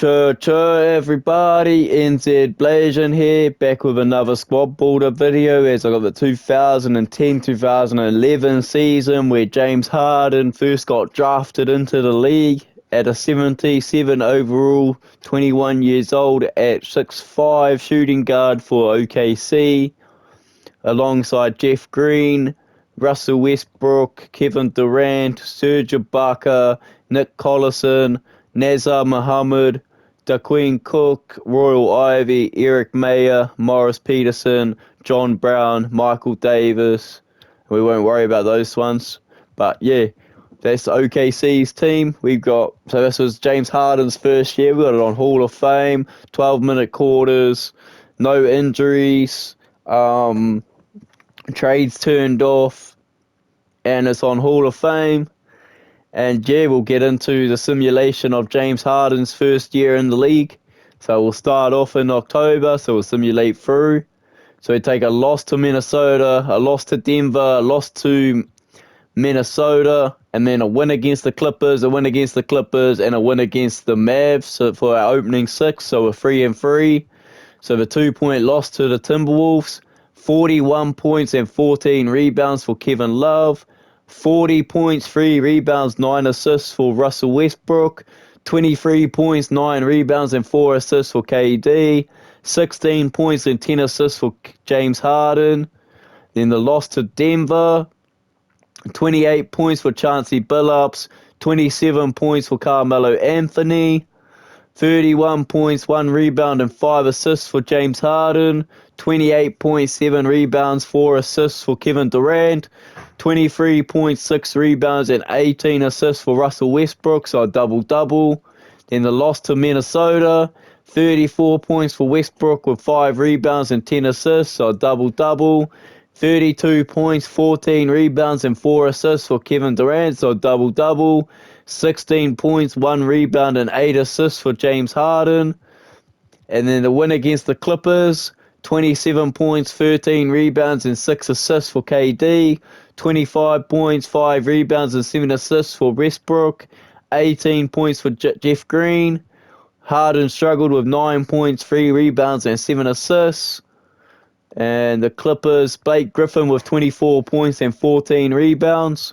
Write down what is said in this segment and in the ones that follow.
Everybody, NZ Blazing here, back with another squad builder video as I got the 2010-2011 season where James Harden first got drafted into the league at a 77 overall, 21 years old at 6'5", shooting guard for OKC, alongside Jeff Green, Russell Westbrook, Kevin Durant, Serge Ibaka, Nick Collison, Nazar Muhammad, Daquin Cook, Royal Ivy, Eric Mayer, Morris Peterson, John Brown, Michael Davis. We won't worry about those ones. But yeah, that's OKC's team. So this was James Harden's first year. We got it on Hall of Fame, 12-minute quarters, no injuries, trades turned off, and it's on Hall of Fame. And yeah, we'll get into the simulation of James Harden's first year in the league. So we'll start off in October, so we'll simulate through. So we take a loss to Minnesota, a loss to Denver, a loss to Minnesota, and then a win against the Clippers, a win against the Clippers, and a win against the Mavs for our opening six. So we're 3-3. So the 2-point loss to the Timberwolves, 41 points and 14 rebounds for Kevin Love. 40 points, 3 rebounds, 9 assists for Russell Westbrook, 23 points, 9 rebounds, and 4 assists for KD, 16 points and 10 assists for James Harden. Then the loss to Denver, 28 points for Chauncey Billups, 27 points for Carmelo Anthony, 31 points, 1 rebound, and 5 assists for James Harden, 28.7 rebounds, 4 assists for Kevin Durant, 23 points, 6 rebounds, and 18 assists for Russell Westbrook, so a double-double. Then the loss to Minnesota, 34 points for Westbrook with 5 rebounds and 10 assists, so a double-double. 32 points, 14 rebounds, and 4 assists for Kevin Durant, so a double-double. 16 points, 1 rebound, and 8 assists for James Harden. And then the win against the Clippers, 27 points, 13 rebounds, and 6 assists for KD. 25 points, 5 rebounds, and 7 assists for Westbrook. 18 points for Jeff Green. Harden struggled with 9 points, 3 rebounds, and 7 assists. And the Clippers, Blake Griffin with 24 points and 14 rebounds.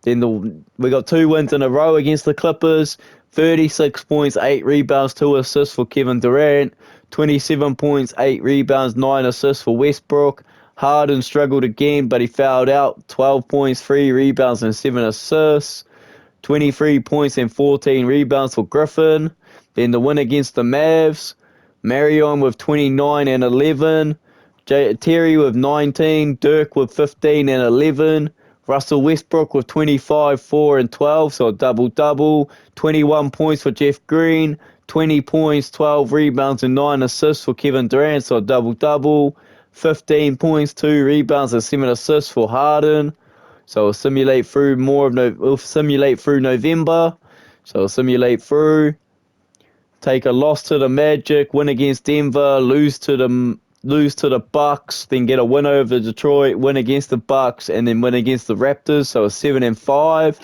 Then we got 2 wins in a row against the Clippers. 36 points, 8 rebounds, 2 assists for Kevin Durant. 27 points, 8 rebounds, 9 assists for Westbrook. Harden struggled again, but he fouled out. 12 points, 3 rebounds, and 7 assists. 23 points and 14 rebounds for Griffin. Then the win against the Mavs. Marion with 29 and 11. Terry with 19. Dirk with 15 and 11. Russell Westbrook with 25, 4, and 12, so a double-double. 21 points for Jeff Green. 20 points, 12 rebounds, and 9 assists for Kevin Durant, so a double-double. 15 points, 2 rebounds, and 7 assists for Harden. So we'll simulate through November. So we'll simulate through. Take a loss to the Magic, win against Denver, lose to the Bucks, then get a win over Detroit, win against the Bucks, and then win against the Raptors. So a 7-5.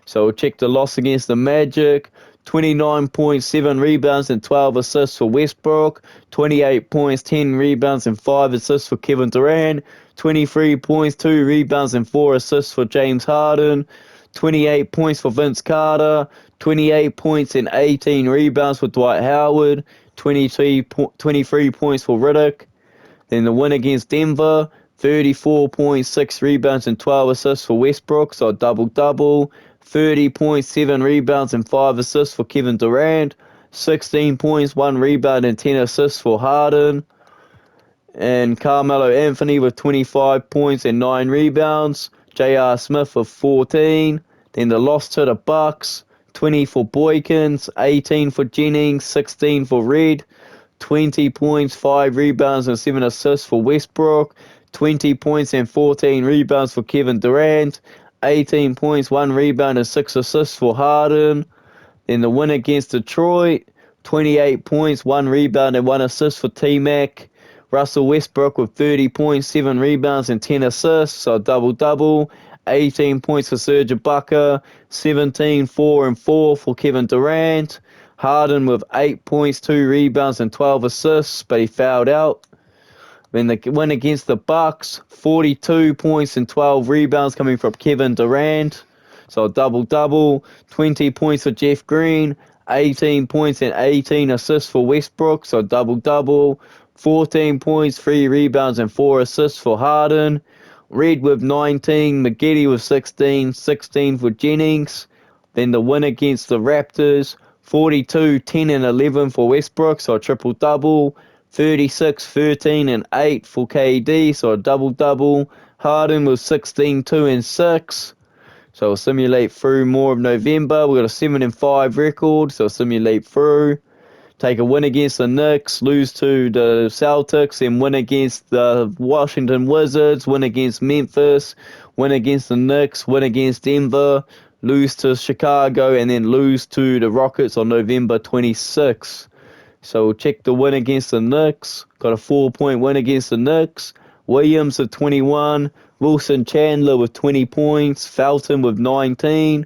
So we'll check the loss against the Magic. 29 points, 7 rebounds, and 12 assists for Westbrook. 28 points, 10 rebounds, and 5 assists for Kevin Durant. 23 points, 2 rebounds, and 4 assists for James Harden. 28 points for Vince Carter. 28 points and 18 rebounds for Dwight Howard. 23 points for Riddick. Then the win against Denver, 34 points, 6 rebounds, and 12 assists for Westbrook, so a double-double. 30 points, 7 rebounds, and 5 assists for Kevin Durant. 16 points, 1 rebound, and 10 assists for Harden. And Carmelo Anthony with 25 points and 9 rebounds. J.R. Smith with 14. Then the loss to the Bucks, 20 for Boykins, 18 for Jennings, 16 for Red. 20 points, 5 rebounds, and 7 assists for Westbrook. 20 points and 14 rebounds for Kevin Durant. 18 points, 1 rebound, and 6 assists for Harden. Then the win against Detroit, 28 points, 1 rebound, and 1 assist for T-Mac. Russell Westbrook with 30 points, 7 rebounds, and 10 assists, so a double-double. 18 points for Serge Ibaka. 17, 4, and 4 for Kevin Durant. Harden with 8 points, 2 rebounds, and 12 assists, but he fouled out. Then the win against the Bucks, 42 points and 12 rebounds coming from Kevin Durant. So a double-double, 20 points for Jeff Green, 18 points and 18 assists for Westbrook, so double-double, 14 points, 3 rebounds and 4 assists for Harden. Red with 19, McGiddy with 16, 16 for Jennings. Then the win against the Raptors, 42, 10 and 11 for Westbrook, so a triple-double. 36, 13 and 8 for KD, so a double-double. Harden was 16, 2 and 6. So we'll simulate through more of November. We've got a 7 and 5 record, so we'll simulate through. Take a win against the Knicks, lose to the Celtics, and win against the Washington Wizards, win against Memphis, win against the Knicks, win against Denver, lose to Chicago, and then lose to the Rockets on November 26th. So we'll check the win against the Knicks. Got a 4-point win against the Knicks. Williams with 21. Wilson Chandler with 20 points. Felton with 19.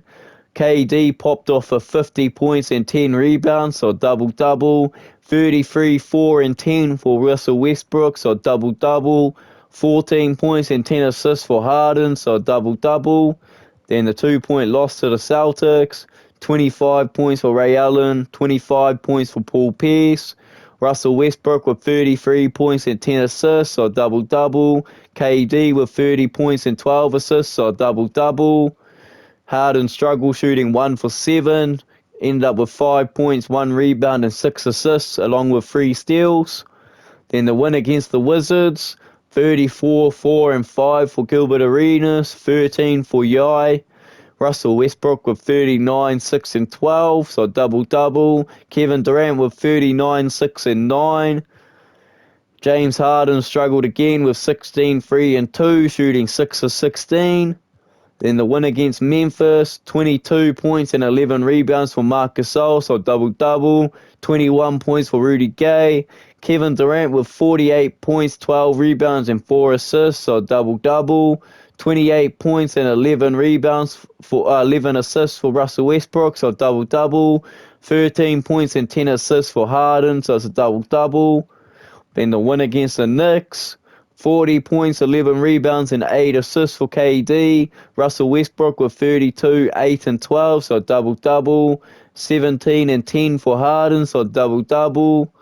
KD popped off for 50 points and 10 rebounds, so double-double. 33, 4 and 10 for Russell Westbrook, so double-double. 14 points and 10 assists for Harden, so double-double. Then the 2-point loss to the Celtics. 25 points for Ray Allen, 25 points for Paul Pierce. Russell Westbrook with 33 points and 10 assists, so double-double. KD with 30 points and 12 assists, so double-double. Harden struggled shooting 1 for 7, ended up with 5 points, 1 rebound and 6 assists, along with 3 steals. Then the win against the Wizards, 34, 4 and 5 for Gilbert Arenas, 13 for Yai. Russell Westbrook with 39, 6 and 12, so double-double. Kevin Durant with 39, 6 and 9. James Harden struggled again with 16, 3 and 2, shooting 6 of 16. Then the win against Memphis, 22 points and 11 rebounds for Marc Gasol, so double-double. 21 points for Rudy Gay. Kevin Durant with 48 points, 12 rebounds and 4 assists, so double-double. 28 points and 11 rebounds for 11 assists for Russell Westbrook, so double-double. 13 points and 10 assists for Harden, so it's a double-double. Then the win against the Knicks, 40 points, 11 rebounds and 8 assists for KD. Russell Westbrook with 32, 8 and 12, so double-double. 17 and 10 for Harden, so double-double.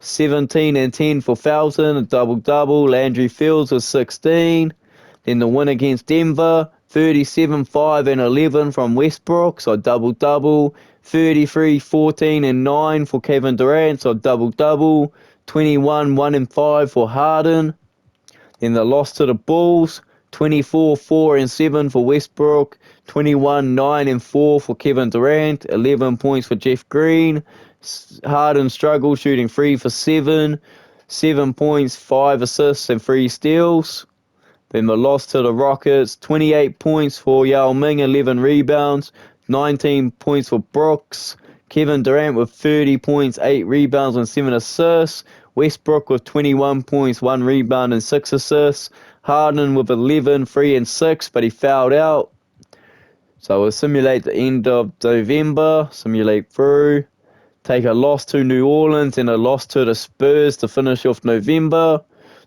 17 and 10 for Felton, a double-double. Landry Fields with 16. Then the win against Denver, 37, 5 and 11 from Westbrook, so double-double. 33, 14 and 9 for Kevin Durant, so double-double. 21, 1 and 5 for Harden. Then the loss to the Bulls, 24, 4 and 7 for Westbrook. 21, 9 and 4 for Kevin Durant. 11 points for Jeff Green. Harden struggled shooting 3 for 7. 7 points, 5 assists and 3 steals. Then the loss to the Rockets, 28 points for Yao Ming, 11 rebounds, 19 points for Brooks. Kevin Durant with 30 points, 8 rebounds and 7 assists. Westbrook with 21 points, 1 rebound and 6 assists. Harden with 11, 3 and 6, but he fouled out. So we'll simulate the end of November, simulate through. Take a loss to New Orleans and a loss to the Spurs to finish off November.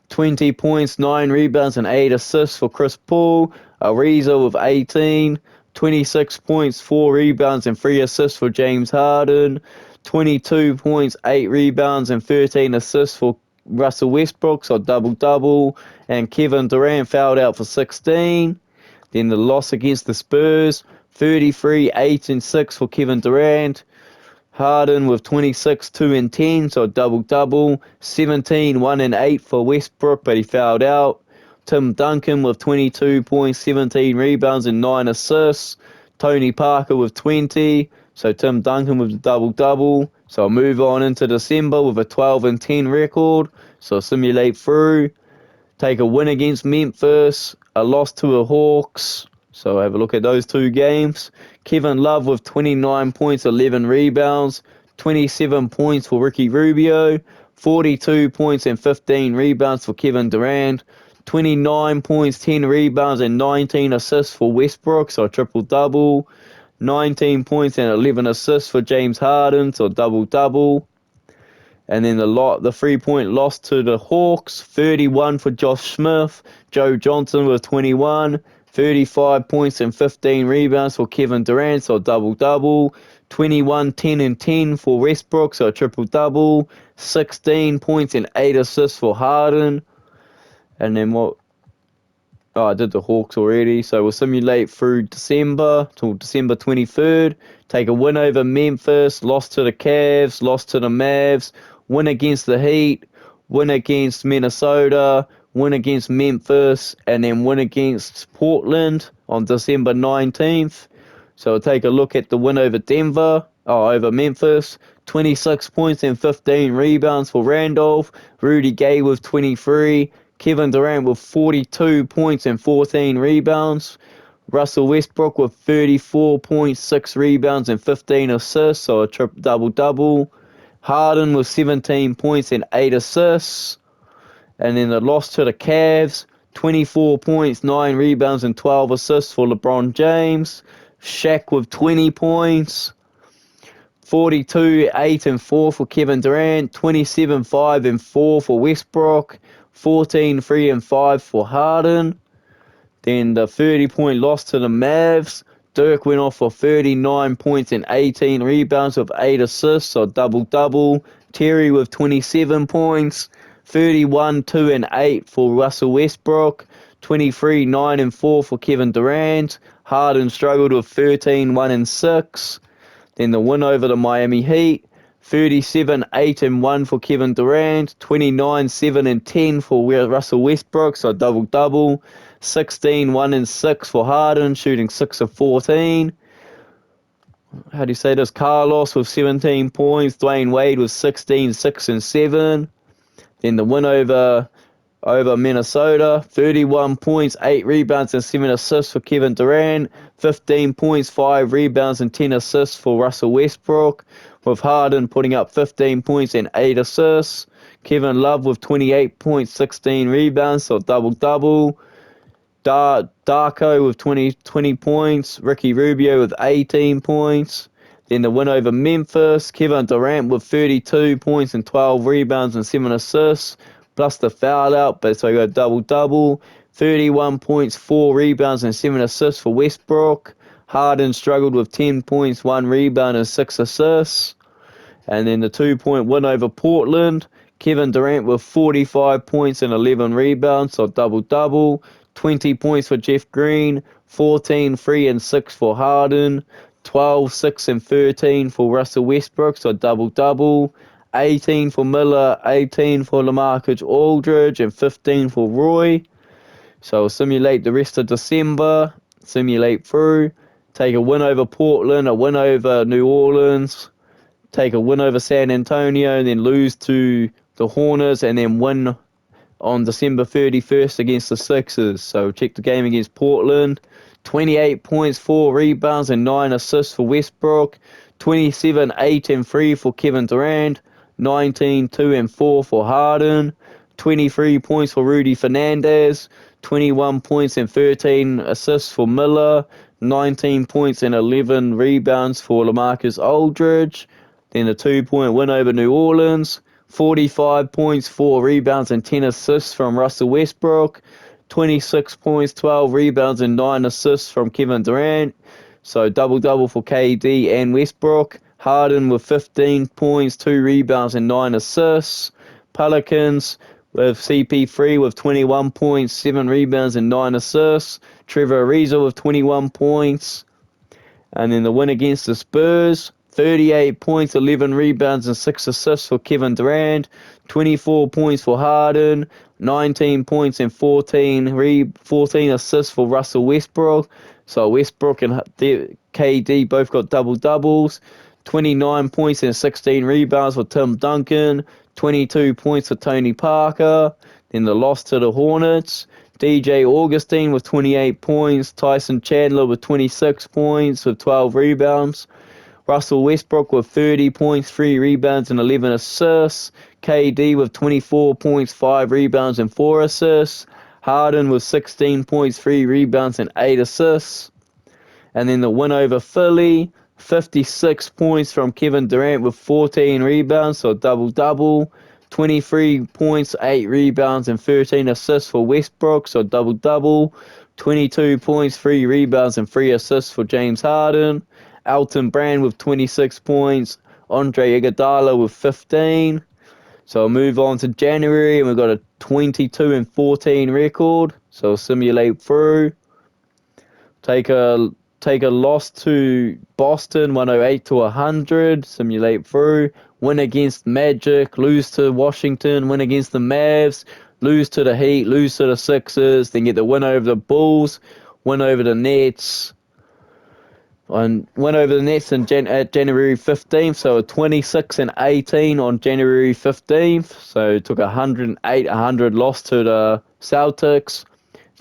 20 points, 9 rebounds and 8 assists for Chris Paul. Ariza with 18. 26 points, 4 rebounds and 3 assists for James Harden. 22 points, 8 rebounds and 13 assists for Russell Westbrook, so double-double. And Kevin Durant fouled out for 16. Then the loss against the Spurs, 33, 8 and 6 for Kevin Durant. Harden with 26, 2 and 10, so double-double. 17, 1 and 8 for Westbrook, but he fouled out. Tim Duncan with 22 points, 17 rebounds and 9 assists. Tony Parker with 20, so Tim Duncan with a double-double. So I'll move on into December with a 12 and 10 record. So simulate through. Take a win against Memphis, a loss to the Hawks. So have a look at those 2 games. Kevin Love with 29 points, 11 rebounds, 27 points for Ricky Rubio, 42 points and 15 rebounds for Kevin Durant, 29 points, 10 rebounds and 19 assists for Westbrook, so a triple-double. 19 points and 11 assists for James Harden, so double-double. And then the 3-point loss to the Hawks, 31 for Josh Smith. Joe Johnson with 21. 35 points and 15 rebounds for Kevin Durant, so double-double. 21, 10, and 10 for Westbrook, so triple-double. 16 points and 8 assists for Harden. And then what? Oh, I did the Hawks already. So we'll simulate through December till December 23rd. Take a win over Memphis, loss to the Cavs, loss to the Mavs, win against the Heat, win against Minnesota, win against Memphis, and then win against Portland on December 19th. So we'll take a look at the win over over Memphis. 26 points and 15 rebounds for Randolph. Rudy Gay with 23. Kevin Durant with 42 points and 14 rebounds. Russell Westbrook with 34 points, 6 rebounds, and 15 assists, so a double-double. Harden with 17 points and 8 assists. And then the loss to the Cavs, 24 points, 9 rebounds, and 12 assists for LeBron James. Shaq with 20 points. 42, 8, and 4 for Kevin Durant. 27, 5, and 4 for Westbrook. 14, 3, and 5 for Harden. Then the 30-point loss to the Mavs. Dirk went off for 39 points and 18 rebounds with 8 assists, so double-double. Terry with 27 points. 31, 2, and 8 for Russell Westbrook. 23, 9, and 4 for Kevin Durant. Harden struggled with 13, 1, and 6. Then the win over the Miami Heat. 37, 8, and 1 for Kevin Durant. 29, 7, and 10 for Russell Westbrook, so double-double. 16, 1, and 6 for Harden, shooting 6 of 14. How do you say this? Carlos with 17 points. Dwayne Wade with 16, 6, and 7. Then the win over Minnesota, 31 points, 8 rebounds, and 7 assists for Kevin Durant. 15 points, 5 rebounds, and 10 assists for Russell Westbrook, with Harden putting up 15 points and 8 assists. Kevin Love with 28 points, 16 rebounds, so double-double. Darko with 20 points. Ricky Rubio with 18 points. Then the win over Memphis. Kevin Durant with 32 points and 12 rebounds and 7 assists. Plus the foul out, but so I got double-double. 31 points, 4 rebounds, and 7 assists for Westbrook. Harden struggled with 10 points, 1 rebound, and 6 assists. And then the 2-point win over Portland. Kevin Durant with 45 points and 11 rebounds, so double-double. 20 points for Jeff Green. 14, 3, and 6 for Harden. 12, 6, and 13 for Russell Westbrook, so double-double. 18 for Miller, 18 for LaMarcus Aldridge, and 15 for Roy. So simulate the rest of December, simulate through, take a win over Portland, a win over New Orleans, take a win over San Antonio, and then lose to the Hornets, and then win on December 31st against the Sixers. So check the game against Portland. 28 points, 4 rebounds, and 9 assists for Westbrook. 27, 8, and 3 for Kevin Durant. 19, 2, and 4 for Harden. 23 points for Rudy Fernandez. 21 points and 13 assists for Miller. 19 points and 11 rebounds for LaMarcus Aldridge. Then a 2-point win over New Orleans. 45 points, 4 rebounds, and 10 assists from Russell Westbrook. 26 points, 12 rebounds, and 9 assists from Kevin Durant. So double-double for KD and Westbrook. Harden with 15 points, 2 rebounds, and 9 assists. Pelicans with CP3 with 21 points, 7 rebounds, and 9 assists. Trevor Ariza with 21 points. And then the win against the Spurs, 38 points, 11 rebounds, and 6 assists for Kevin Durant. 24 points for Harden. 19 points and 14 assists for Russell Westbrook. So Westbrook and KD both got double-doubles. 29 points and 16 rebounds for Tim Duncan. 22 points for Tony Parker. Then the loss to the Hornets. DJ Augustine with 28 points. Tyson Chandler with 26 points with 12 rebounds. Russell Westbrook with 30 points, 3 rebounds, and 11 assists. KD with 24 points, 5 rebounds, and 4 assists. Harden with 16 points, 3 rebounds, and 8 assists. And then the win over Philly, 56 points from Kevin Durant with 14 rebounds, so double-double. 23 points, 8 rebounds, and 13 assists for Westbrook, so double-double. 22 points, 3 rebounds, and 3 assists for James Harden. Elton Brand with 26 points. Andre Iguodala with 15. So I'll move on to January, and we've got a 22-14 record. So I'll simulate through. Take a loss to Boston, 108-100. Simulate through. Win against Magic, lose to Washington, win against the Mavs, lose to the Heat, lose to the Sixers, then get the win over the Bulls, win over the Nets, and went over the Nets at January 15th, so a 26-18 on January 15th. So took a 108-100 loss to the Celtics.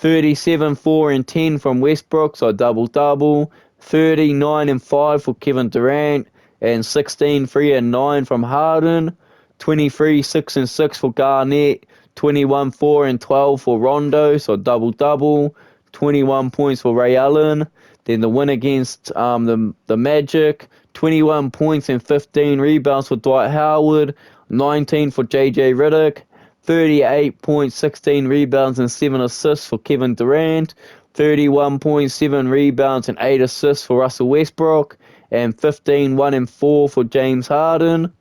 37-4-10 from Westbrook, so double-double. 39-5 for Kevin Durant, and 16-3-9 from Harden. 23-6-6 for Garnett. 21-4-12 for Rondo, so double-double. 21 points for Ray Allen. Then the win against the Magic, 21 points and 15 rebounds for Dwight Howard, 19 for J.J. Redick, 38 points, 16 rebounds and 7 assists for Kevin Durant, 31.7 rebounds and 8 assists for Russell Westbrook, and 15-1-4 for James Harden.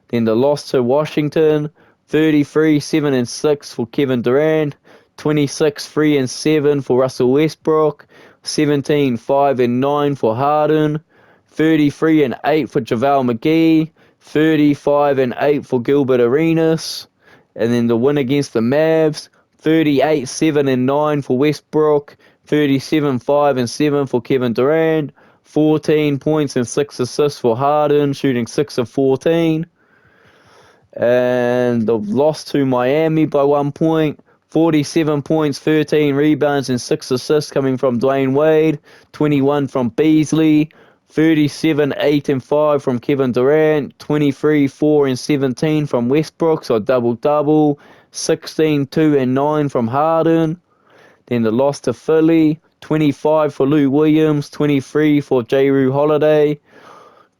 Then the loss to Washington, 33-7-6 for Kevin Durant, 26-3-7 for Russell Westbrook, 17-5-9 for Harden, 33-8 for JaVale McGee, 35-8 for Gilbert Arenas, and then the win against the Mavs, 38-7-9 for Westbrook, 37-5-7 for Kevin Durant, 14 points and 6 assists for Harden, shooting 6 of 14. And the loss to Miami by 1 point, 47 points, 13 rebounds, and 6 assists coming from Dwayne Wade, 21 from Beasley, 37-8-5 from Kevin Durant, 23-4-17 from Westbrook, so double-double, 16-2-9 from Harden. Then the loss to Philly, 25 for Lou Williams, 23 for Jrue Holiday.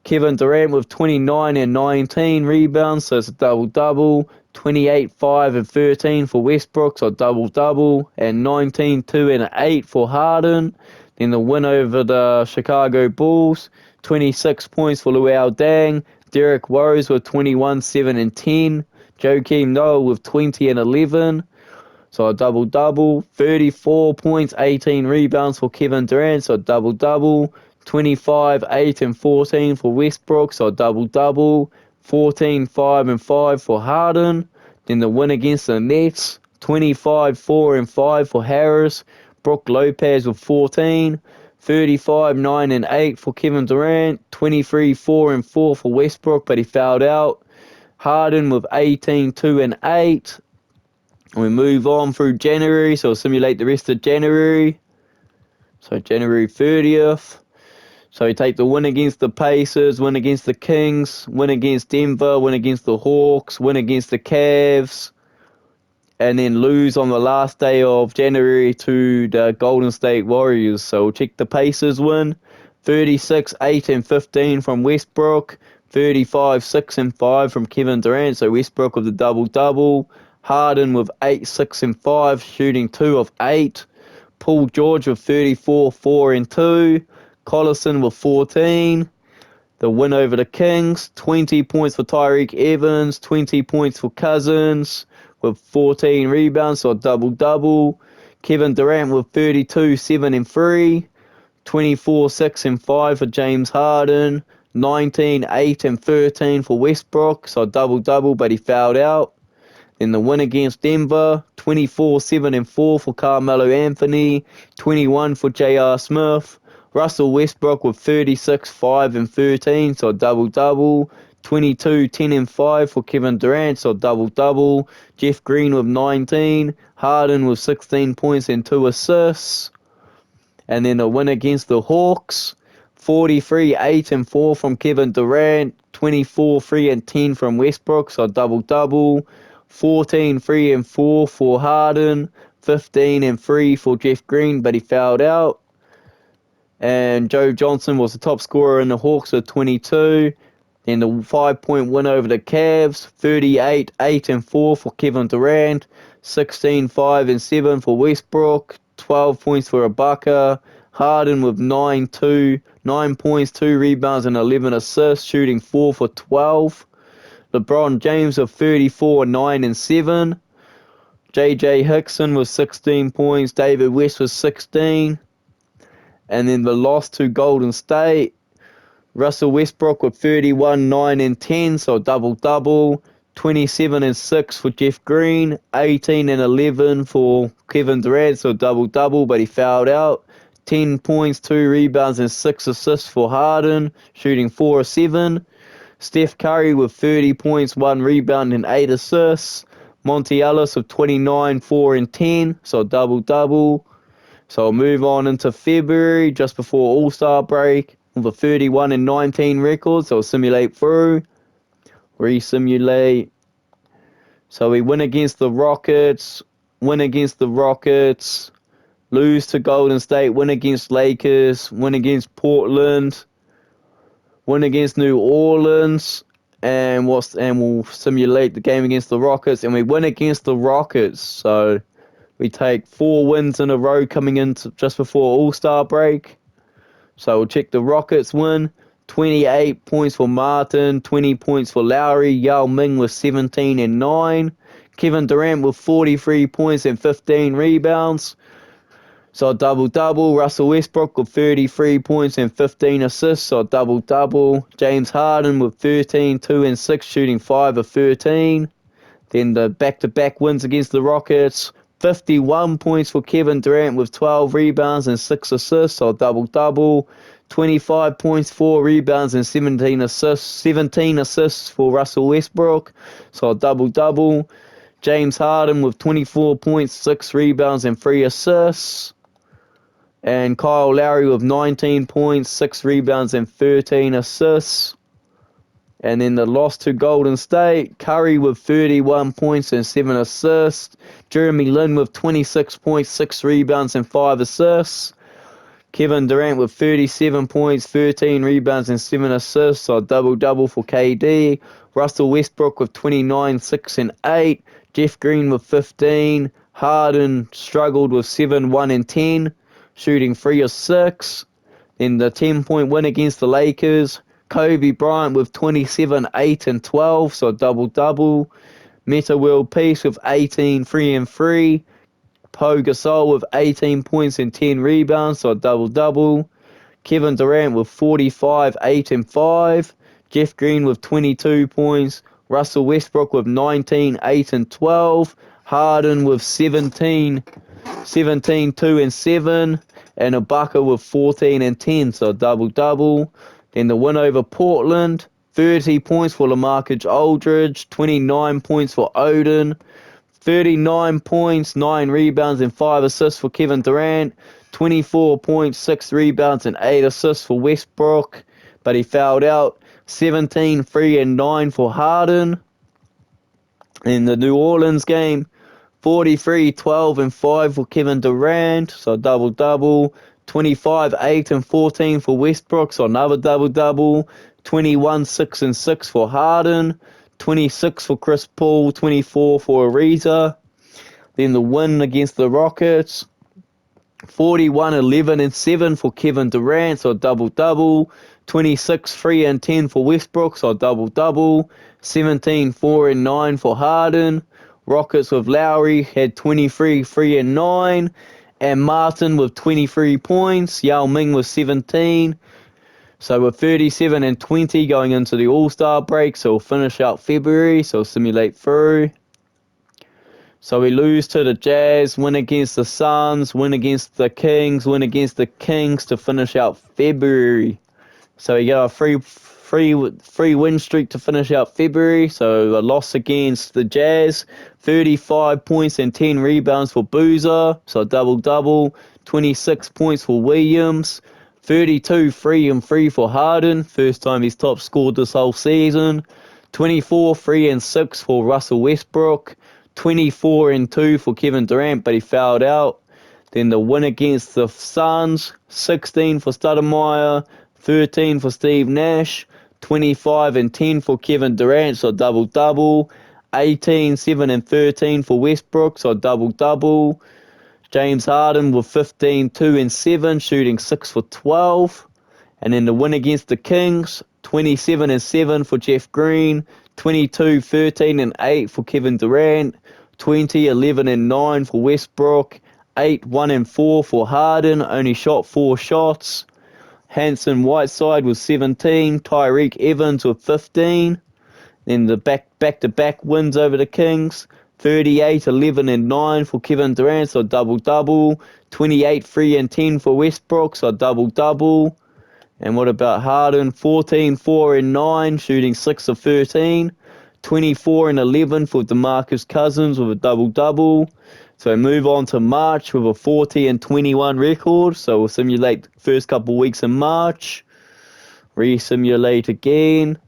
Kevin Durant with 29-19 rebounds, so it's a double-double. 28-5-13 for Westbrook, so double-double. And 19-2-8 for Harden. Then the win over the Chicago Bulls, 26 points for Luol Deng. Derrick Rose with 21-7-10. Joakim Noah with 20-11. So a double-double. 34 points, 18 rebounds for Kevin Durant, so a double-double. 25-8-14 for Westbrook, so a double-double. 14-5-5 for Harden. Then the win against the Nets, 25-4-5 for Harris. Brook Lopez with 14. 35-9-8 for Kevin Durant. 23-4-4 for Westbrook, but he fouled out. Harden with 18-2-8. We move on through January, so we'll simulate the rest of January. So January 30th. So you take the win against the Pacers, win against the Kings, win against Denver, win against the Hawks, win against the Cavs, and then lose on the last day of January to the Golden State Warriors. So we'll check the Pacers win, 36-8-15 from Westbrook, 35-6-5 from Kevin Durant, so Westbrook with the double-double. Harden with 8-6-5, shooting 2 of 8. Paul George with 34-4-2. Collison with 14. The win over the Kings, 20 points for Tyreek Evans, 20 points for Cousins with 14 rebounds, so a double-double. Kevin Durant with 32-7-3, 24-6-5 for James Harden, 19-8-13 for Westbrook, so a double-double, but he fouled out. Then the win against Denver, 24-7-4 for Carmelo Anthony, 21 for J.R. Smith. Russell Westbrook with 36-5-13, so a double-double. 22-10-5 for Kevin Durant, so a double-double. Jeff Green with 19. Harden with 16 points and 2 assists. And then a win against the Hawks, 43-8-4 from Kevin Durant. 24-3-10 from Westbrook, so a double-double. 14-3-4 for Harden. 15-3 for Jeff Green, but he fouled out. And Joe Johnson was the top scorer in the Hawks with 22. Then the 5-point win over the Cavs, 38, 8 and 4 for Kevin Durant, 16, 5 and 7 for Westbrook, 12 points for Ibaka, Harden with 9 points, 2 rebounds and 11 assists, shooting 4 for 12. LeBron James with 34, 9 and 7. JJ Hickson with 16 points, David West with 16. And then the loss to Golden State, Russell Westbrook with 31, 9 and 10, so double-double. 27 and 6 for Jeff Green, 18 and 11 for Kevin Durant, so double-double, but he fouled out. 10 points, 2 rebounds and 6 assists for Harden, shooting 4 of 7. Steph Curry with 30 points, 1 rebound and 8 assists. Monte Ellis with 29, 4 and 10, so double-double. So I'll move on into February, just before All-Star break, with a 31 and 19 record. So I'll simulate through, re-simulate. So we win against the Rockets, lose to Golden State, win against Lakers, win against Portland, win against New Orleans, and we'll simulate the game against the Rockets, and we win against the Rockets. So we take 4 wins in a row coming into just before All-Star break. So we'll check the Rockets win. 28 points for Martin, 20 points for Lowry. Yao Ming with 17 and 9. Kevin Durant with 43 points and 15 rebounds. So double-double. Russell Westbrook with 33 points and 15 assists. So double-double. James Harden with 13, 2 and 6, shooting 5 of 13. Then the back-to-back wins against the Rockets. 51 points for Kevin Durant with 12 rebounds and 6 assists, so double-double. 25 points, 4 rebounds and 17 assists for Russell Westbrook, so double-double. James Harden with 24 points, 6 rebounds and 3 assists. And Kyle Lowry with 19 points, 6 rebounds and 13 assists. And then the loss to Golden State, Curry with 31 points and 7 assists. Jeremy Lin with 26 points, 6 rebounds and 5 assists. Kevin Durant with 37 points, 13 rebounds and 7 assists, so double-double for KD. Russell Westbrook with 29, 6 and 8. Jeff Green with 15. Harden struggled with 7, 1 and 10, shooting 3 of 6. Then the 10-point win against the Lakers. Kobe Bryant with 27, 8 and 12, so double-double. Meta World Peace with 18, 3 and 3. Pau Gasol with 18 points and 10 rebounds, so double-double. Kevin Durant with 45, 8 and 5. Jeff Green with 22 points. Russell Westbrook with 19, 8 and 12. Harden with 17, 2 and 7. And Ibaka with 14 and 10, so double-double. Then the win over Portland, 30 points for LaMarcus Aldridge, 29 points for Odin, 39 points, 9 rebounds and 5 assists for Kevin Durant, 24 points, 6 rebounds and 8 assists for Westbrook, but he fouled out. 17, 3 and 9 for Harden. In the New Orleans game, 43, 12 and 5 for Kevin Durant, so double-double. 25, 8 and 14 for Westbrook, so another double-double. 21, 6 and 6 for Harden. 26 for Chris Paul, 24 for Ariza. Then the win against the Rockets. 41, 11 and 7 for Kevin Durant, so double-double. 26, 3 and 10 for Westbrook, so double-double. 17, 4 and 9 for Harden. Rockets with Lowry had 23, 3 and 9. And Martin with 23 points. Yao Ming with 17. So we're 37 and 20 going into the All-Star break. So we'll finish out February. So we'll simulate through. So we lose to the Jazz, win against the Suns, win against the Kings, win against the Kings to finish out February. So we get our free win streak to finish out February. So a loss against the Jazz, 35 points and 10 rebounds for Boozer, so double-double. 26 points for Williams, 32, 3 and 3 for Harden, first time he's top scored this whole season. 24, 3 and 6 for Russell Westbrook, 24 and 2 for Kevin Durant, but he fouled out. Then the win against the Suns, 16 for Stoudemire, 13 for Steve Nash, 25 and 10 for Kevin Durant, so double-double. 18, 7 and 13 for Westbrook, so double-double. James Harden with 15, 2 and 7, shooting 6 for 12. And then the win against the Kings, 27 and 7 for Jeff Green, 22, 13 and 8 for Kevin Durant, 20, 11 and 9 for Westbrook, 8, 1 and 4 for Harden, only shot 4 shots. Hanson Whiteside with 17, Tyreek Evans with 15. Then the back-to-back wins over the Kings, 38, 11 and 9 for Kevin Durant, so double-double. 28, 3 and 10 for Westbrook, so double-double. And what about Harden? 14, 4 and 9, shooting 6 of 13. 24 and 11 for DeMarcus Cousins with a double-double. So move on to March with a 40 and 21 record. So we'll simulate the first couple of weeks in March. Re-simulate again.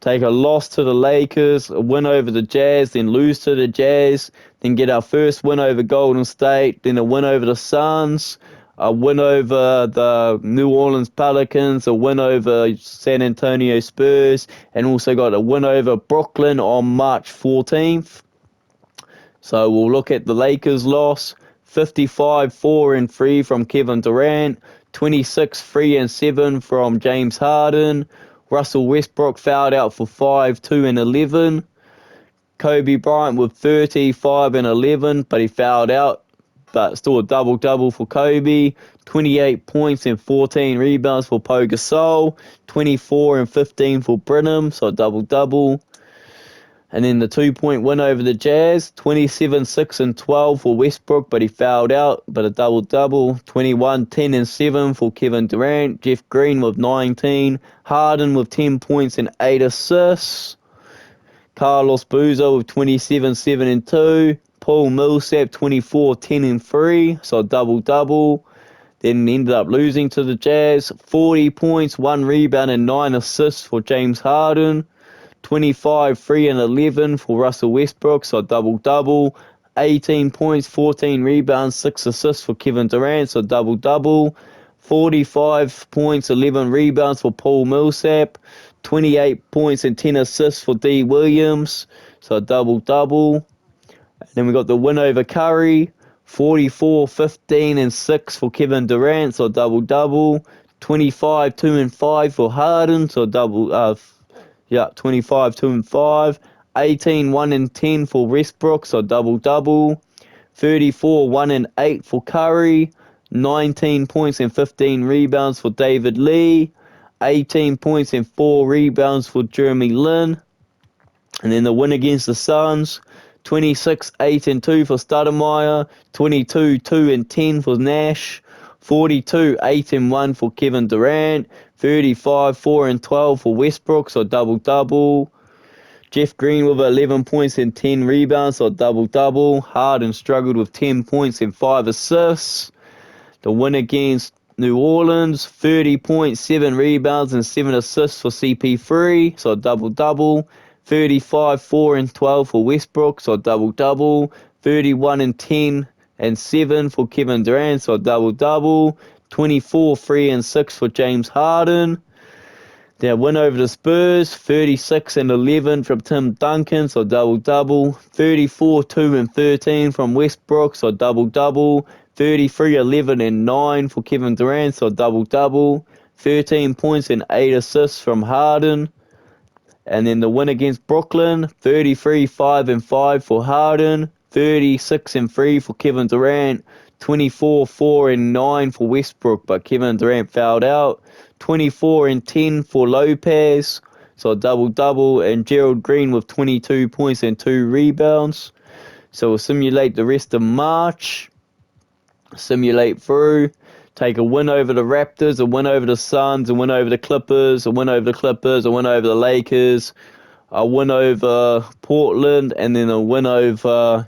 Take a loss to the Lakers, a win over the Jazz, then lose to the Jazz, then get our first win over Golden State, then a win over the Suns, a win over the New Orleans Pelicans, a win over San Antonio Spurs, and also got a win over Brooklyn on March 14th. So we'll look at the Lakers loss, 55, 4 and 3 from Kevin Durant, 26, 3 and 7 from James Harden. Russell Westbrook fouled out for 5, 2 and 11. Kobe Bryant with 30, 5 and 11, but he fouled out. But still a double-double for Kobe. 28 points and 14 rebounds for Pau Gasol. 24 and 15 for Brenham, so a double-double. And then the 2-point win over the Jazz, 27, 6 and 12 for Westbrook, but he fouled out, but a double-double. 21, 10 and 7 for Kevin Durant. Jeff Green with 19. Harden with 10 points and 8 assists. Carlos Boozer with 27, 7 and 2. Paul Millsap, 24, 10 and 3, so a double-double. Then ended up losing to the Jazz. 40 points, 1 rebound and 9 assists for James Harden. 25, 3 and 11 for Russell Westbrook, so double-double. 18 points, 14 rebounds, 6 assists for Kevin Durant, so double-double. 45 points, 11 rebounds for Paul Millsap. 28 points and 10 assists for D. Williams, so double-double. And then we got the win over Curry. 44, 15 and 6 for Kevin Durant, so double-double. 25, 2 and 5 for Harden, so 25, 2 and 5. 18, 1 and 10 for Westbrook, so double-double. 34, 1 and 8 for Curry. 19 points and 15 rebounds for David Lee. 18 points and 4 rebounds for Jeremy Lin. And then the win against the Suns. 26, 8 and 2 for Stoudemire. 22, 2 and 10 for Nash. 42, 8 and 1 for Kevin Durant. 35, 4 and 12 for Westbrook, so double-double. Jeff Green with 11 points and 10 rebounds, so double-double. Harden struggled with 10 points and 5 assists. The win against New Orleans, 30 points, 7 rebounds and 7 assists for CP3, so double-double. 35, 4 and 12 for Westbrook, so double-double. 31 and 10 and 7 for Kevin Durant, so double-double. 24, 3 and 6 for James Harden. Their win over the Spurs, 36 and 11 from Tim Duncan, so double-double. 34, 2 and 13 from Westbrook, so double-double. 33, 11 and 9 for Kevin Durant, so double-double. 13 points and 8 assists from Harden. And then the win against Brooklyn, 33, 5 and 5 for Harden. 36 and 3 for Kevin Durant. 24, 4 and 9 for Westbrook, but Kevin Durant fouled out. 24 and 10 for Lopez, so a double-double, and Gerald Green with 22 points and 2 rebounds. So we'll simulate the rest of March. Simulate through. Take a win over the Raptors, a win over the Suns, a win over the Clippers, a win over the Clippers, a win over the Lakers, a win over Portland, and then a win over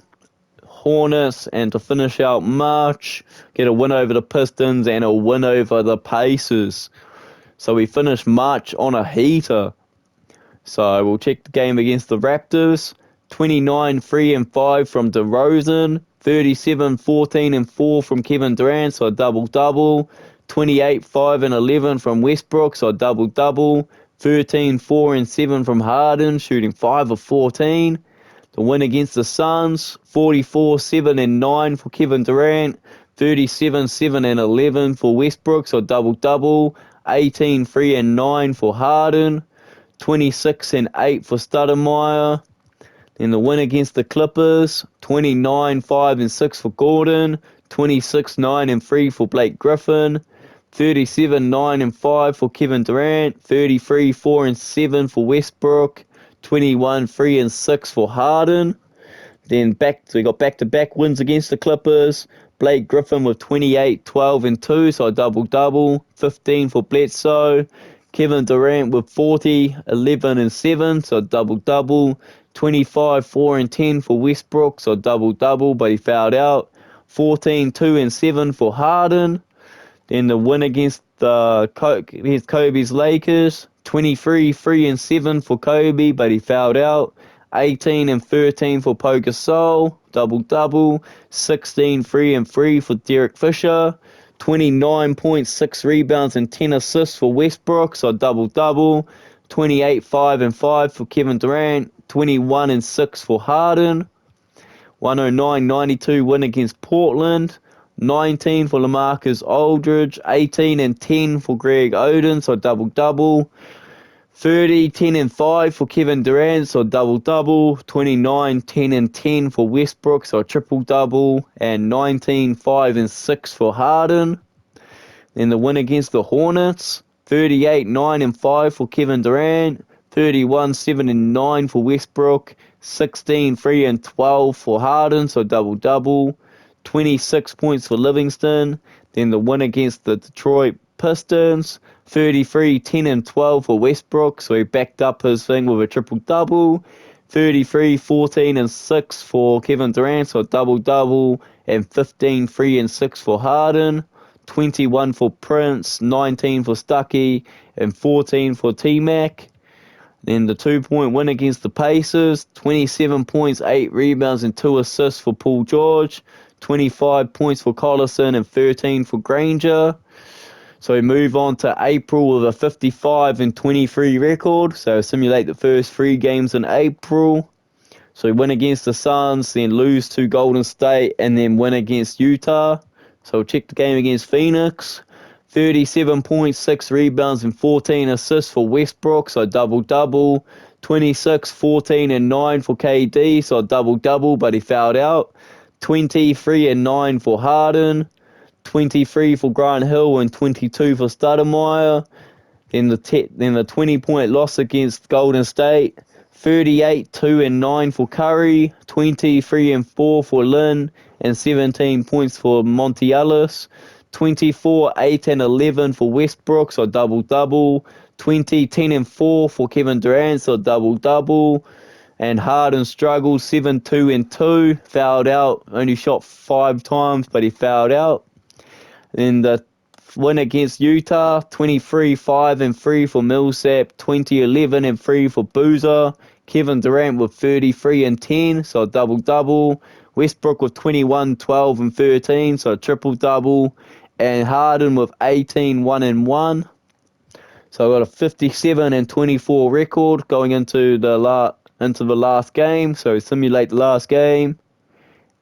Hornets, and to finish out March, get a win over the Pistons and a win over the Pacers. So we finished March on a heater. So we'll check the game against the Raptors. 29, 3 and 5 from DeRozan. 37, 14, and 4 from Kevin Durant, so a double-double. 28, 5, and 11 from Westbrook, so a double-double. 13, 4, and 7 from Harden, shooting 5 of 14. The win against the Suns, 44, 7, and 9 for Kevin Durant. 37, 7, and 11 for Westbrook, so double-double. 18, 3, and 9 for Harden. 26 and 8 for Stoudemire. Then the win against the Clippers, 29, 5, and 6 for Gordon. 26, 9, and 3 for Blake Griffin. 37, 9, and 5 for Kevin Durant. 33, 4, and 7 for Westbrook. 21, 3, and 6 for Harden. Then we got back-to-back wins against the Clippers. Blake Griffin with 28, 12, and 2, so a double-double. 15 for Bledsoe. Kevin Durant with 40, 11, and 7, so a double-double. 25, 4, and 10 for Westbrook, so a double-double, but he fouled out. 14, 2, and 7 for Harden. Then the win against Kobe's Lakers, 23, 3, and 7 for Kobe, but he fouled out. 18 and 13 for Pau Gasol, double-double. 16, 3, and 3 for Derek Fisher. 29.6 rebounds and 10 assists for Westbrook, so double-double. 28, 5, and 5 for Kevin Durant. 21 and 6 for Harden. 109-92 win against Portland. 19 for LaMarcus Aldridge. 18 and 10 for Greg Oden, so double-double. 30, 10, and 5 for Kevin Durant, so double-double. 29, 10, and 10 for Westbrook, so triple-double. And 19, 5, and 6 for Harden. Then the win against the Hornets, 38, 9, and 5 for Kevin Durant. 31, 7, and 9 for Westbrook. 16, 3, and 12 for Harden, so double-double. 26 points for Livingston. Then the win against the Detroit Pistons, 33, 10, and 12 for Westbrook, so he backed up his thing with a triple-double. 33, 14, and 6 for Kevin Durant, so a double-double. And 15, 3, and 6 for Harden. 21 for Prince, 19 for Stuckey, and 14 for T-Mac. Then the 2-point win against the Pacers, 27 points, 8 rebounds, and 2 assists for Paul George. 25 points for Collison and 13 for Granger. So we move on to April with a 55 and 23 record. So simulate the first 3 games in April. So we win against the Suns, then lose to Golden State, and then win against Utah. So we'll check the game against Phoenix. 37.6 rebounds and 14 assists for Westbrook, so double-double. 26, 14, and 9 for KD, so double-double, but he fouled out. 23 and 9 for Harden. 23 for Grant Hill and 22 for Stoudemire. Then the 20-point loss against Golden State. 38, 2, and 9 for Curry. 23 and 4 for Lynn. And 17 points for Monty Ellis. 24, 8, and 11 for Westbrook, so double-double. 20, 10, and 4 for Kevin Durant, so double-double. And Harden struggled, 7, 2, and 2. Fouled out. Only shot 5 times, but he fouled out. Then the win against Utah, 23, 5, and 3 for Millsap. 20, 11, and 3 for Boozer. Kevin Durant with 33 and 10, so a double-double. Westbrook with 21, 12, and 13, so a triple-double. And Harden with 18, 1, and 1. So I got a 57 and 24 record going into the last game. So simulate the last game,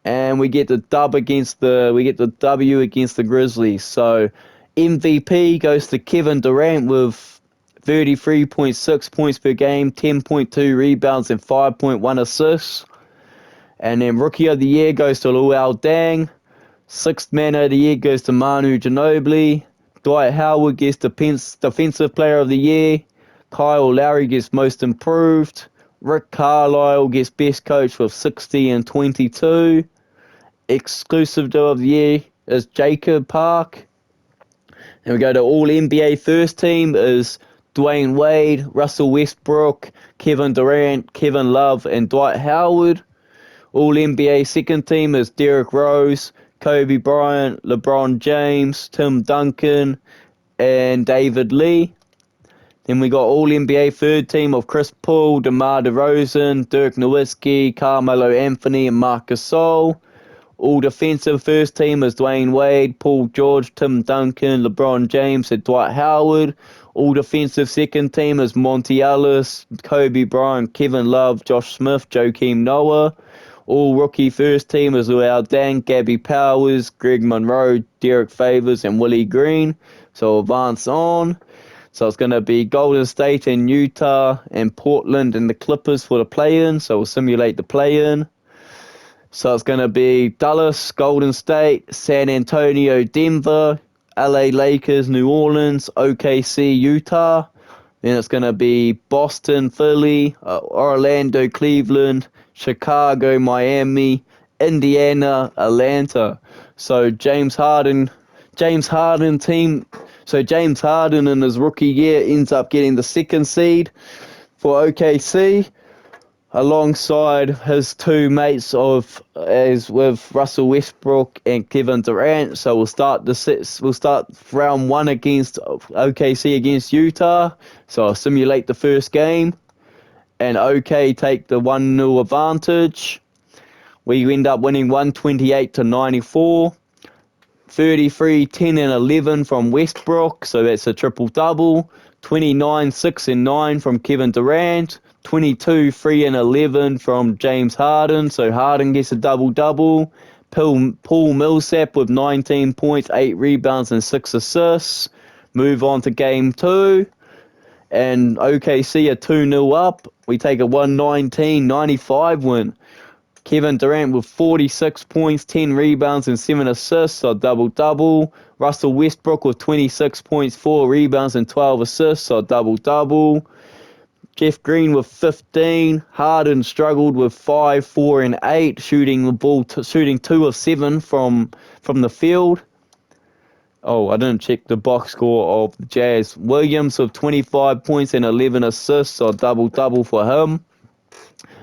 and we get the W against the Grizzlies. So MVP goes to Kevin Durant with 33.6 points per game, 10.2 rebounds, and 5.1 assists. And then Rookie of the Year goes to Luol Deng. Sixth Man of the Year goes to Manu Ginobili. Dwight Howard gets Defensive Player of the Year. Kyle Lowry gets Most Improved. Rick Carlisle gets Best Coach with 60 and 22. Exclusive Deal of the Year is Jacob Park. And we go to All NBA First Team is Dwayne Wade, Russell Westbrook, Kevin Durant, Kevin Love, and Dwight Howard. All NBA Second Team is Derrick Rose, Kobe Bryant, LeBron James, Tim Duncan, and David Lee. Then we got All NBA Third Team of Chris Paul, DeMar DeRozan, Dirk Nowitzki, Carmelo Anthony, and Marc Gasol. All defensive first team is Dwayne Wade, Paul George, Tim Duncan, LeBron James, and Dwight Howard. All defensive second team is Monty Ellis, Kobe Bryant, Kevin Love, Josh Smith, Joakim Noah. All rookie first team is Luau Deng, Gabby Powers, Greg Monroe, Derek Favors, and Willie Green. So advance on. So it's going to be Golden State and Utah and Portland and the Clippers for the play-in. So we'll simulate the play-in. So it's going to be Dallas, Golden State, San Antonio, Denver, LA Lakers, New Orleans, OKC, Utah. Then it's going to be Boston, Philly, Orlando, Cleveland, Chicago, Miami, Indiana, Atlanta. So James Harden in his rookie year ends up getting the second seed for OKC, alongside his two mates with Russell Westbrook and Kevin Durant. So we'll start round one against OKC against Utah. So I'll simulate the first game, and OK take the 1-0 advantage. We end up winning 128-94. 33, 10, and 11 from Westbrook, so that's a triple-double. 29, 6, and 9 from Kevin Durant. 22, 3, and 11 from James Harden, so Harden gets a double-double. Paul Millsap with 19 points, 8 rebounds, and 6 assists. Move on to Game 2, and OKC are 2-0 up. We take a 119-95 win. Kevin Durant with 46 points, 10 rebounds, and 7 assists, so double-double. Russell Westbrook with 26 points, 4 rebounds, and 12 assists, so double-double. Jeff Green with 15. Harden struggled with 5, 4, and 8, shooting 2 of 7 from the field. Oh, I didn't check the box score of the Jazz. Williams with 25 points and 11 assists, so double-double for him.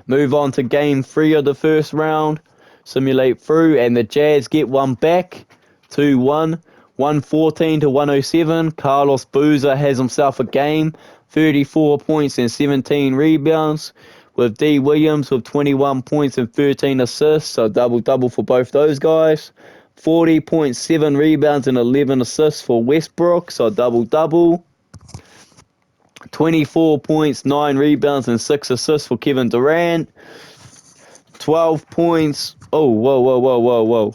Move on to Game 3 of the first round. Simulate through, and the Jazz get one back. 2-1. 114-107. Carlos Boozer has himself a game. 34 points and 17 rebounds. With D. Williams with 21 points and 13 assists. So double-double for both those guys. 40.7 rebounds and 11 assists for Westbrook. So double-double. 24 points, 9 rebounds, and 6 assists for Kevin Durant. 12 points. Oh, whoa.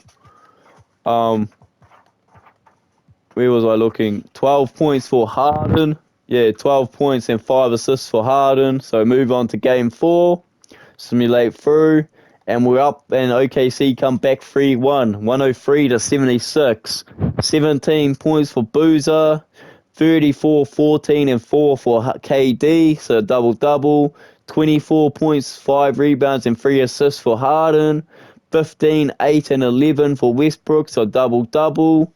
Where was I looking? 12 points for Harden. Yeah, 12 points and 5 assists for Harden. So move on to Game 4. Simulate through. And we're up, and OKC come back 3-1. 103-76. 17 points for Boozer. 34, 14, and 4 for KD, so double-double. 24 points, 5 rebounds, and 3 assists for Harden. 15, 8, and 11 for Westbrook, so double-double.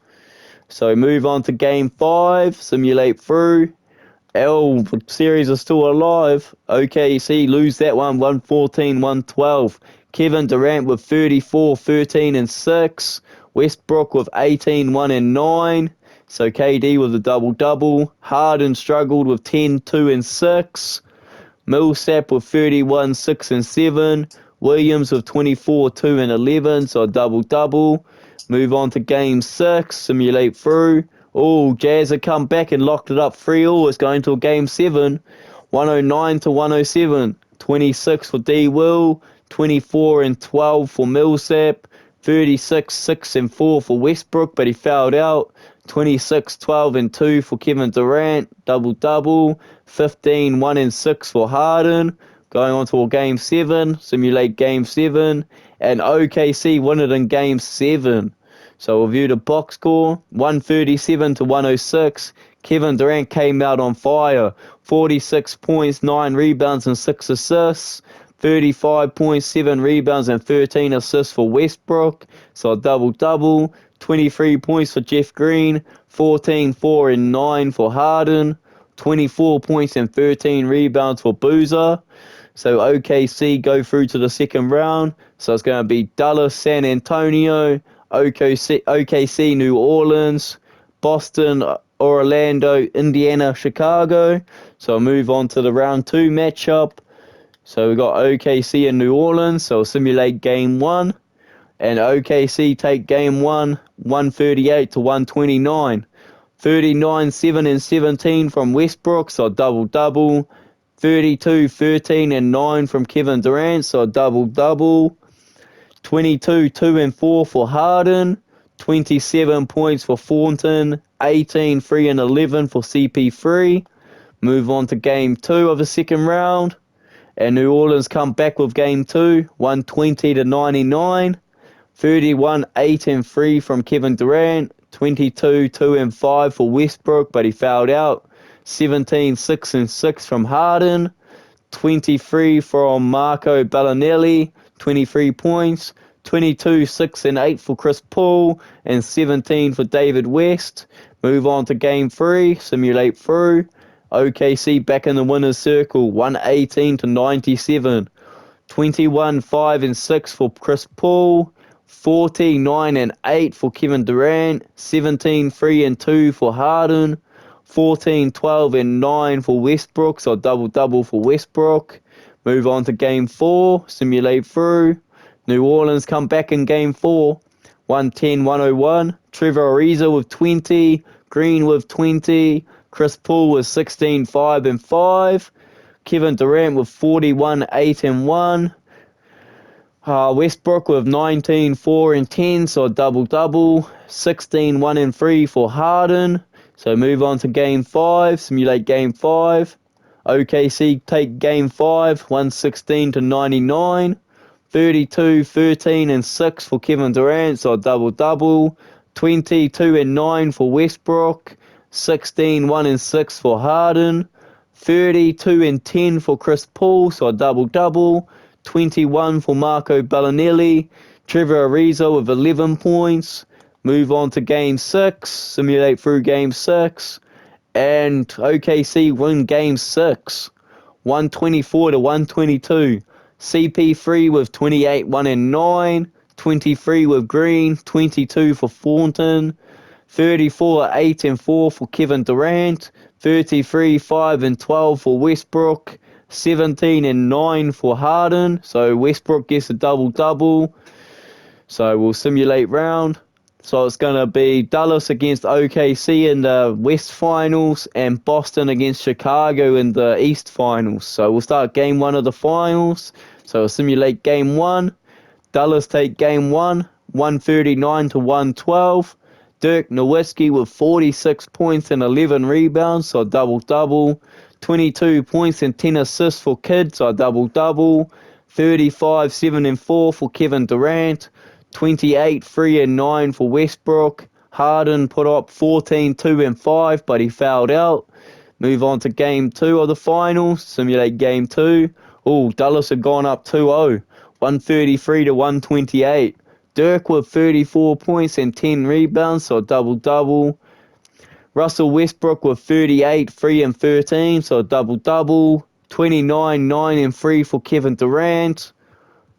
So move on to Game 5, simulate through. The series is still alive. OKC lose that one, 114-112. Kevin Durant with 34, 13, and 6. Westbrook with 18, 1, and 9. So KD with a double-double. Harden struggled with 10, 2, and 6. Millsap with 31, 6, and 7. Williams with 24, 2, and 11. So a double-double. Move on to Game 6. Simulate through. Oh, Jazz have come back and locked it up 3-all. It's going to a Game 7. 109-107. 26 for D. Will. 24 and 12 for Millsap. 36, 6, and 4 for Westbrook, but he fouled out. 26, 12, and 2 for Kevin Durant, double-double. 15, 1, and 6 for Harden. Going on to a Game 7, simulate Game 7, and OKC won it in Game 7. So we'll view the box score, 137-106. Kevin Durant came out on fire, 46 points, 9 rebounds, and 6 assists. 35 points, 7 rebounds, and 13 assists for Westbrook. So a double-double. 23 points for Jeff Green. 14, 4, and 9 for Harden. 24 points and 13 rebounds for Boozer. So OKC go through to the second round. So it's going to be Dallas, San Antonio, OKC, New Orleans, Boston, Orlando, Indiana, Chicago. So I'll move on to the round 2 matchup. So we've got OKC and New Orleans. So I'll simulate Game 1. and OKC take game 1, 138 to 129. 39, 7 and 17 from Westbrook, so double-double. 32, 13 and 9 from Kevin Durant, so double-double. 22, 2 and 4 for Harden. 27 points for Thornton. 18, 3 and 11 for CP3. Move on to game 2 of the second round. And New Orleans come back with game 2, 120 to 99. 31, 8 and 3 from Kevin Durant. 22, 2 and 5 for Westbrook, but he fouled out. 17, 6 and 6 from Harden. 23 from Marco Bellinelli, 23 points. 22, 6 and 8 for Chris Paul, and 17 for David West. Move on to game 3, simulate through. OKC back in the winner's circle, 118 to 97. 21, 5 and 6 for Chris Paul. 14, 9 and 8 for Kevin Durant. 17, 3 and 2 for Harden. 14, 12 and 9 for Westbrook, so double-double for Westbrook. Move on to game 4, simulate through. New Orleans come back in game 4, 110, 101. Trevor Ariza with 20, Green with 20, Chris Paul with 16, 5 and 5. Kevin Durant with 41, 8 and 1. Westbrook with 19, 4 and 10, so double-double. 16, 1 and 3 for Harden. So move on to game 5, simulate game 5. OKC take game 5, 116 to 99. 32, 13 and 6 for Kevin Durant, so double-double. 22 and 9 for Westbrook. 16, 1 and 6 for Harden. 32 and 10 for Chris Paul, so double-double. 21 for Marco Bellinelli. Trevor Ariza with 11 points. Move on to game 6, simulate through game 6. And OKC win game 6, 124 to 122. CP3 with 28, 1 and 9. 23 with Green. 22 for Thornton. 34, 8 and 4 for Kevin Durant. 33, 5 and 12 for Westbrook. 17 and 9 for Harden. So Westbrook gets a double-double. So we'll simulate round. So it's going to be Dallas against OKC in the West Finals and Boston against Chicago in the East Finals. So we'll start game 1 of the finals. So we'll simulate game 1. Dallas take game 1, 139 to 112. Dirk Nowitzki with 46 points and 11 rebounds, so double-double. 22 points and 10 assists for Kidd, so double-double. 35, 7 and 4 for Kevin Durant. 28, 3 and 9 for Westbrook. Harden put up 14, 2 and 5, but he fouled out. Move on to game 2 of the finals. Simulate game 2. Dallas had gone up 2-0. 133 to 128. Dirk with 34 points and 10 rebounds, so double-double. Russell Westbrook with 38, 3 and 13, so double-double. 29, 9 and 3 for Kevin Durant.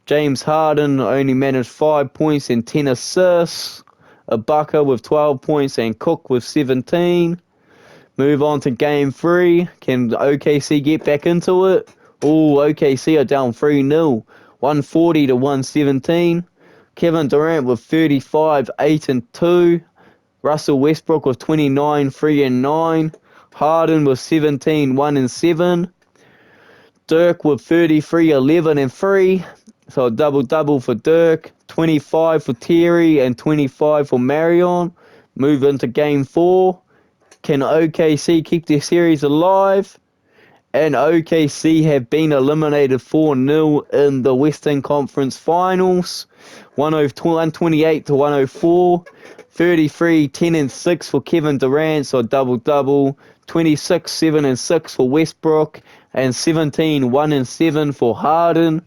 James Harden only managed 5 points and 10 assists. Ibaka with 12 points and Cook with 17. Move on to game 3. Can OKC get back into it? OKC are down 3-0. 140 to 117. Kevin Durant with 35, 8 and 2. Russell Westbrook with 29, 3 and 9. Harden with 17, 1 and 7. Dirk with 33, 11 and 3. So a double-double for Dirk. 25 for Terry and 25 for Marion. Move into game 4. Can OKC keep their series alive? And OKC have been eliminated 4-0 in the Western Conference Finals. 128 to 104. 33, 10 and 6 for Kevin Durant, so double-double. 26, 7 and 6 for Westbrook. And 17, 1 and 7 for Harden.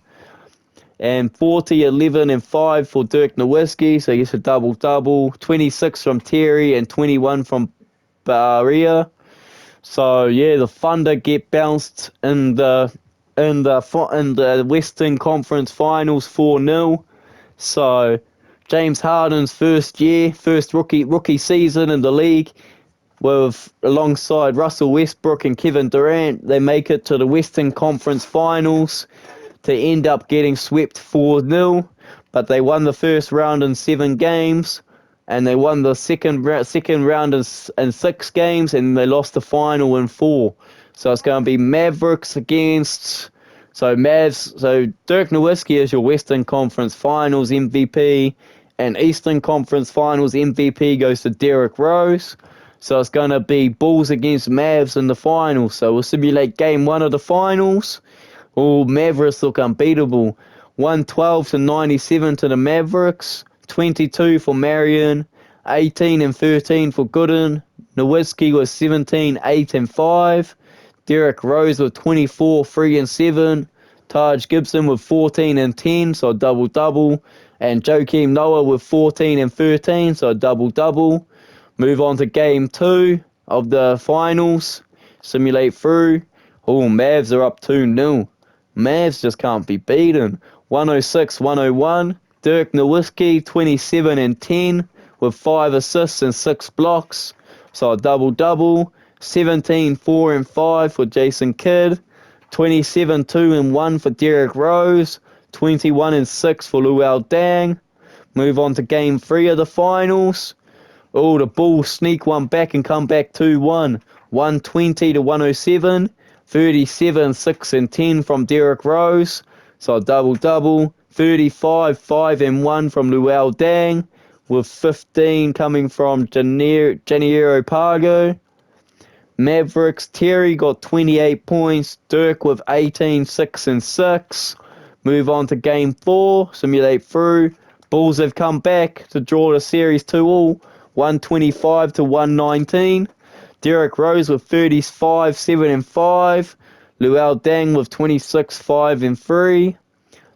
And 40, 11 and 5 for Dirk Nowitzki, so he gets a double-double. 26 from Terry and 21 from Barria. So yeah, the Thunder get bounced in the Western Conference Finals 4-0. So James Harden's first rookie season in the league, with alongside Russell Westbrook and Kevin Durant, they make it to the Western Conference Finals to end up getting swept 4-0. but they won the first round in 7 games, and they won the second round in 6 games, and they lost the final in 4. So it's going to be Mavericks against... So Dirk Nowitzki is your Western Conference Finals MVP, and Eastern Conference Finals MVP goes to Derrick Rose. So it's going to be Bulls against Mavs in the finals. So we'll simulate game 1 of the finals. Oh, Mavericks look unbeatable. 112-97 to the Mavericks. 22 for Marion. 18 and 13 for Gooden. Nowitzki was 17, 8 and 5. Derrick Rose with 24, 3 and 7. Taj Gibson with 14 and 10, so a double-double. And Joakim Noah with 14 and 13, so a double-double. Move on to game 2 of the finals. Simulate through. Oh, Mavs are up 2-0. Mavs just can't be beaten. 106-101. Dirk Nowitzki, 27 and 10, with 5 assists and 6 blocks. So a double-double. 17, 4 and 5 for Jason Kidd. 27, 2 and 1 for Derrick Rose. 21 and 6 for Luol Deng. Move on to game 3 of the finals. Oh, the Bulls sneak one back and come back 2-1. 120-107. 37, 6 and 10 from Derrick Rose. So a double-double. 35, 5 and 1 from Luol Deng, with 15 coming from Janiero Pargo. Mavericks, Terry got 28 points. Dirk with 18, 6 and 6. Move on to game 4. Simulate through. Bulls have come back to draw the series 2-all. 125-119. Derrick Rose with 35, 7 and 5. Luol Deng with 26, 5 and 3.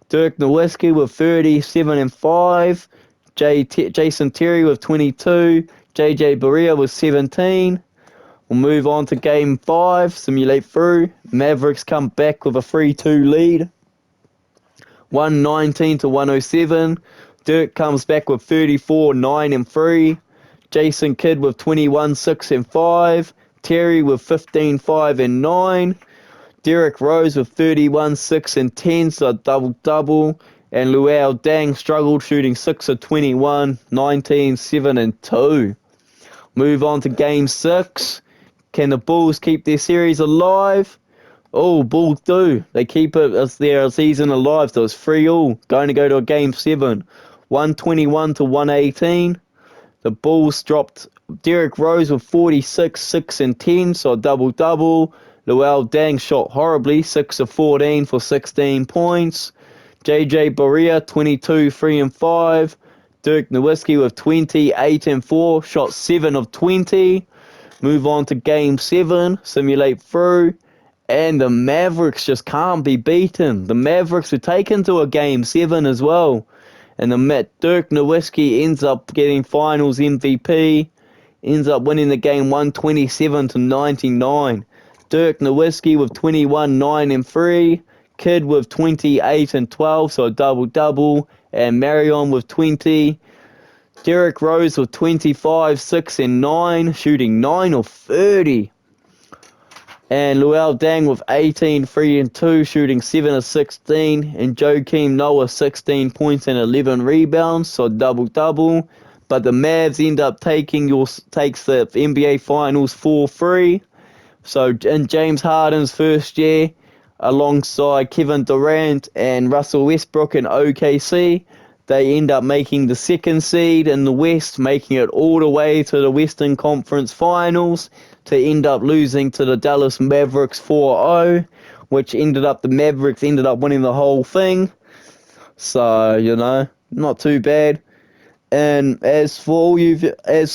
Dirk Nowitzki with 37 and 5. Jason Terry with 22. JJ Barea with 17. We'll move on to game 5. Simulate through. Mavericks come back with a 3-2 lead. 119-107. Dirk comes back with 34, 9 and 3. Jason Kidd with 21, 6 and 5. Terry with 15, 5 and 9. Derrick Rose with 31, 6 and 10, so a double-double. And Luol Deng struggled, shooting 6 of 21, 19, 7 and 2. Move on to game 6. Can the Bulls keep their series alive? Oh, Bulls do. They keep it as their season alive, so it's 3-all. Going to go to a game 7. 121-118. The Bulls dropped Derrick Rose with 46, 6 and 10, so a double-double. Luol Deng shot horribly, 6 of 14 for 16 points. JJ Barea, 22, 3 and 5. Dirk Nowitzki with 20, 8 and 4, shot 7 of 20. Move on to game 7, simulate through. And the Mavericks just can't be beaten. The Mavericks were taken to a game 7 as well. And Dirk Nowitzki ends up getting finals MVP. Ends up winning the game 127-99. Dirk Nowitzki with 21, 9 and 3. Kidd with 28 and 12, so a double-double. And Marion with 20. Derrick Rose with 25, 6 and 9, shooting 9 of 30. And Luol Deng with 18, 3 and 2, shooting 7 of 16. And Joakim Noah 16 points and 11 rebounds, so double-double. But the Mavs end up takes the NBA Finals 4-3. So in James Harden's first year, alongside Kevin Durant and Russell Westbrook in OKC, they end up making the 2nd seed in the West, making it all the way to the Western Conference Finals, to end up losing to the Dallas Mavericks 4-0, which the Mavericks ended up winning the whole thing. So, not too bad. And as for all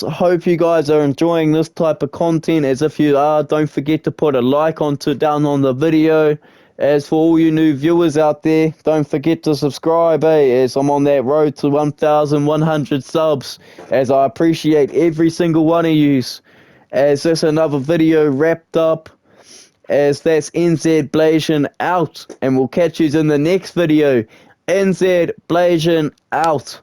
hope you guys are enjoying this type of content. As if you are, don't forget to put a like down on the video. As for all you new viewers out there, don't forget to subscribe, as I'm on that road to 1,100 subs, as I appreciate every single one of yous. As this another video wrapped up, as that's NZ Blasian out, and we'll catch yous in the next video. NZ Blasian out.